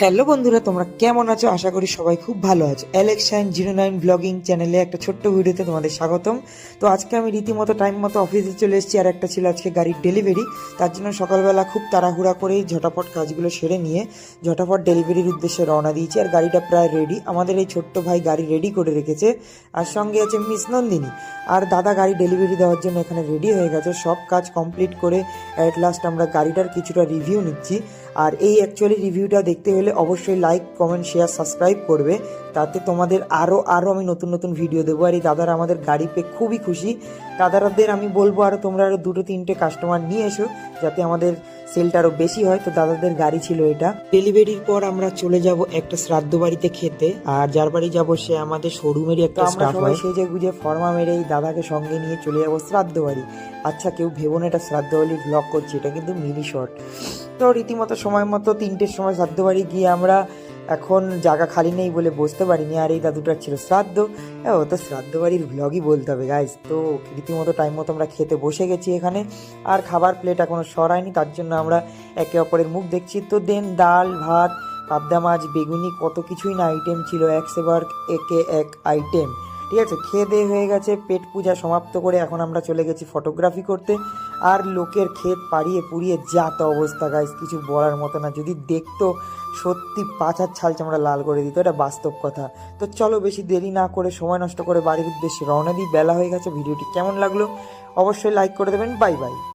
Hello বন্ধুরা, তোমরা কেমন আছো? আশা করি সবাই খুব ভালো আছো। Alex909 ব্লগিং চ্যানেলে একটা ছোট্ট ভিডিওতে তোমাদের স্বাগতম। তো আজকে আমি রীতিমতো টাইম মতো অফিসে চলে এসেছি, আর একটা ছিল আজকে গাড়ির ডেলিভারি। তার জন্য সকালবেলা খুব তাড়াহুড়া করেই ঝটাপট কাজগুলো সেরে নিয়ে ঝটাপট ডেলিভারির উদ্দেশ্যে রওনা দিয়েছি। আর গাড়িটা প্রায় রেডি, আমাদের এই ছোট্ট ভাই গাড়ি রেডি করে রেখেছে, আর সঙ্গে আছে মিস নন্দিনী। আর দাদা গাড়ি ডেলিভারি দেওয়ার জন্য এখানে রেডি হয়ে গেছে। সব কাজ কমপ্লিট করে অ্যাট লাস্ট আমরা গাড়িটার কিছুটা রিভিউ নিচ্ছি। আর এই অ্যাকচুয়ালি রিভিউটা দেখতে হলে অবশ্যই লাইক, কমেন্ট, শেয়ার, সাবস্ক্রাইব করবে, তাতে তোমাদের আরও আমি নতুন নতুন ভিডিও দেবো। আর এই দাদারা আমাদের গাড়ি পেয়ে খুবই খুশি। দাদারাদের আমি বলবো আরও তোমরা আরও 2-3টে কাস্টমার নিয়ে এসো, যাতে আমাদের সেলটা আরও বেশি হয়। তো দাদাদের গাড়ি ছিল এটা। ডেলিভারির পর আমরা চলে যাব একটা শ্রাদ্ধ বাড়িতে খেতে, আর যার বাড়ি যাবো সে আমাদের শোরুমেরই একটা স্টাফ। আমরা সবাই সেজে গুজে ফর্মা মেরে এই দাদাকে সঙ্গে নিয়ে চলে যাবো শ্রাদ্ধ বাড়ি। আচ্ছা, কেউ ভেবো না এটা শ্রাদ্ধ বাড়ির ব্লগ করছি, এটা কিন্তু মিনি শর্ট। তো রীতিমতো সময় মতো 3টের সময় শ্রাদ্ধ বাড়ি গিয়ে আমরা এখন জায়গা খালি নেই বলে বসতে পারিনি, আর এই দাদুটার ছিল শ্রাদ্ধ। ও তো শ্রাদ্ধ বাড়ির ব্লগই বলতে হবে গাইজ। তো রীতিমতো টাইম মতো আমরা খেতে বসে গেছি এখানে, আর খাবার প্লেট এখনো সরায়নি, তার জন্য আমরা একে অপরের মুখ দেখছি। তো দেন ডাল, ভাত, পাবদা মাছ, বেগুনি, কত কিছুই না আইটেম ছিল, এক সেবার একে এক আইটেম। ঠিক আছে, খেয়ে দিয়ে হয়ে গেছে, পেট পূজা সমাপ্ত করে এখন আমরা চলে গেছি ফটোগ্রাফি করতে। আর লোকের ক্ষেত পাড়িয়ে পুড়িয়ে যা তো অবস্থা গাইস, কিছু বলার মতো না। যদি দেখতো সত্যি পাছার ছাল চামড়া লাল করে দিত, এটা বাস্তব কথা। তো চলো বেশি দেরি না করে, সময় নষ্ট করে বাড়ির উদ্দেশ্যে রওনা দিই। বেলা হয়ে গেছে। ভিডিওটি কেমন লাগলো অবশ্যই লাইক করে দেবেন। Bye bye.